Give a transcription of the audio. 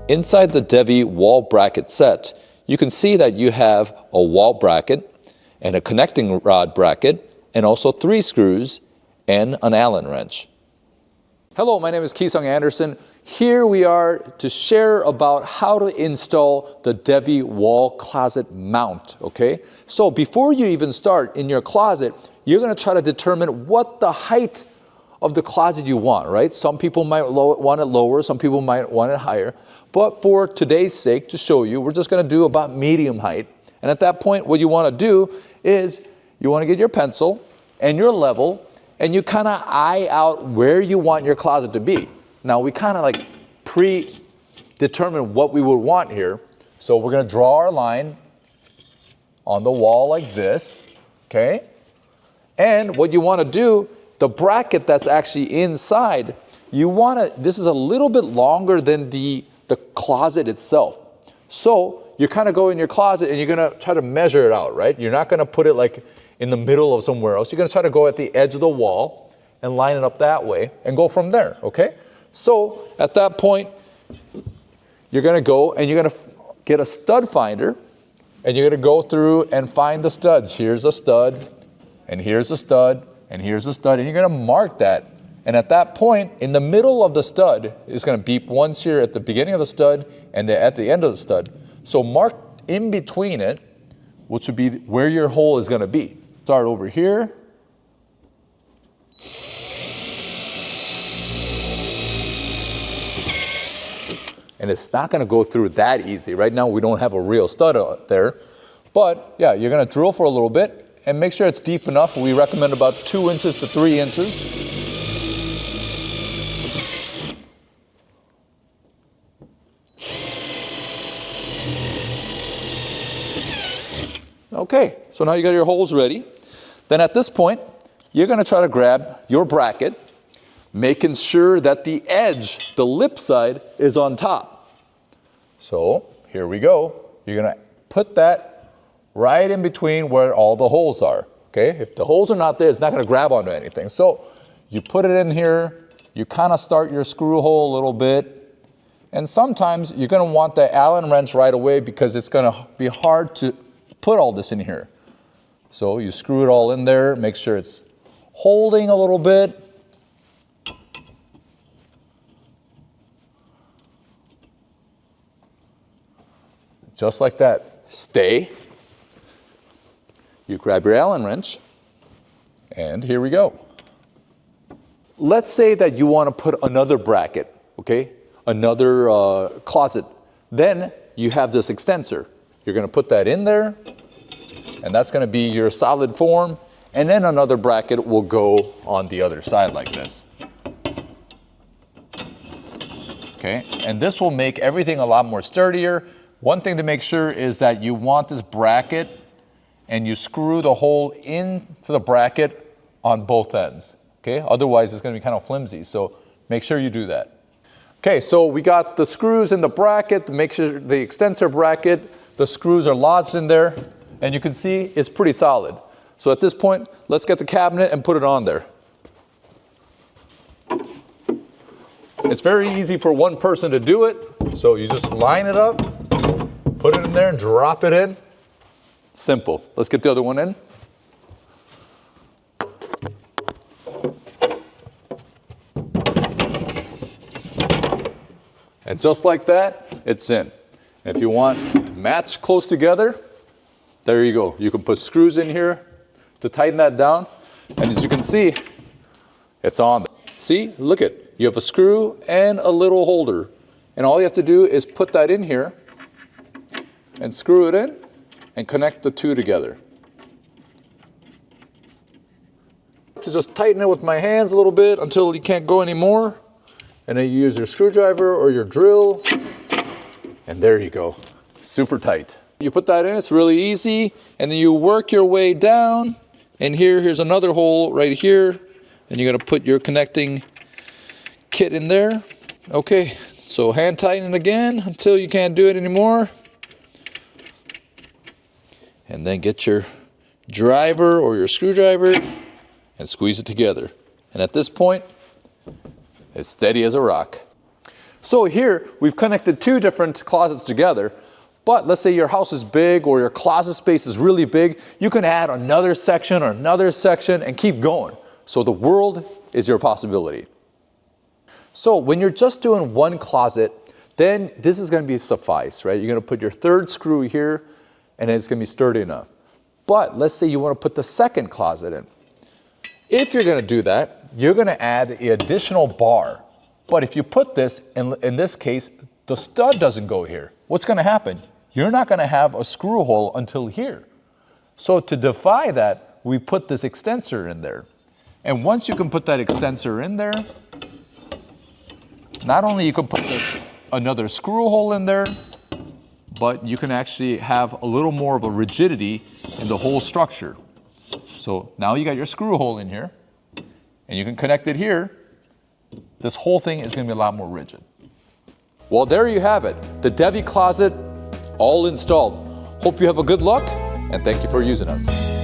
Inside the Devi wall bracket set, you can see that you have a wall bracket and a connecting rod bracket and also 3 screws and an Allen wrench. Hello, my name is Kisung Anderson. Here we are to share about how to install the Devi wall closet mount, okay? So before you even start in your closet, you're gonna try to determine what the height of the closet you want, right? Some people might want it lower, some people might want it higher. But for today's sake, to show you, we're just gonna do about medium height. And at that point, what you wanna do is you wanna get your pencil and your level, and you kind of eye out where you want your closet to be. Now we kind of like predetermine what we would want here. So we're gonna draw our line on the wall like this, okay? And what you wanna do, the bracket that's actually inside, this is a little bit longer than the closet itself. So you kind of go in your closet and you're gonna try to measure it out, right? You're not gonna put it like in the middle of somewhere else. You're gonna try to go at the edge of the wall and line it up that way and go from there, okay? So at that point, you're gonna go and you're gonna get a stud finder and you're gonna go through and find the studs. Here's a stud, and here's a stud, and here's a stud, and you're gonna mark that. And at that point, in the middle of the stud, it's gonna beep once here at the beginning of the stud and at the end of the stud. So mark in between it, which would be where your hole is gonna be. Start over here. And it's not gonna go through that easy. Right now we don't have a real stud out there. But yeah, you're gonna drill for a little bit and make sure it's deep enough. We recommend about 2 inches to 3 inches. Okay, so now you got your holes ready. Then at this point, you're gonna try to grab your bracket, making sure that the edge, the lip side, is on top. So here we go. You're gonna put that right in between where all the holes are, okay? If the holes are not there, it's not gonna grab onto anything. So you put it in here, you kind of start your screw hole a little bit, and sometimes you're gonna want the Allen wrench right away because it's gonna be hard to put all this in here. So you screw it all in there, make sure it's holding a little bit. Just like that. Stay. You grab your Allen wrench, and here we go. Let's say that you want to put another bracket, okay? Another closet. Then you have this extensor. You're going to put that in there, and that's going to be your solid form, and then another bracket will go on the other side like this. Okay, and this will make everything a lot more sturdier. One thing to make sure is that you want this bracket and you screw the hole into the bracket on both ends. Okay, otherwise it's going to be kind of flimsy, so make sure you do that. Okay, so we got the screws in the bracket. Make sure the extensor bracket, the screws are lodged in there, and you can see it's pretty solid. So at this point, let's get the cabinet and put it on there. It's very easy for one person to do it, so you just line it up, put it in there and drop it in. Simple. Let's get the other one in. And just like that, it's in. And if you want to match close together, there you go. You can put screws in here to tighten that down. And as you can see, it's on. See, look at, you have a screw and a little holder. And all you have to do is put that in here and screw it in and connect the two together. To just tighten it with my hands a little bit until you can't go anymore. And then you use your screwdriver or your drill, and there you go, super tight. You put that in, it's really easy, and then you work your way down, and here's another hole right here, and you're gonna put your connecting kit in there. Okay, so hand tighten again until you can't do it anymore. And then get your driver or your screwdriver and squeeze it together. And at this point, it's steady as a rock. So here, we've connected two different closets together, but let's say your house is big or your closet space is really big, you can add another section or another section and keep going. So the world is your possibility. So when you're just doing one closet, then this is going to be suffice, right? You're going to put your third screw here and it's going to be sturdy enough. But let's say you want to put the second closet in. If you're going to do that, you're going to add an additional bar. But if you put this, in this case, the stud doesn't go here. What's going to happen? You're not going to have a screw hole until here. So to defy that, we put this extensor in there. And once you can put that extensor in there, not only you can put another screw hole in there, but you can actually have a little more of a rigidity in the whole structure. So now you got your screw hole in here, and you can connect it here. This whole thing is going to be a lot more rigid. Well, there you have it, the Devi closet all installed. Hope you have a good luck, and thank you for using us.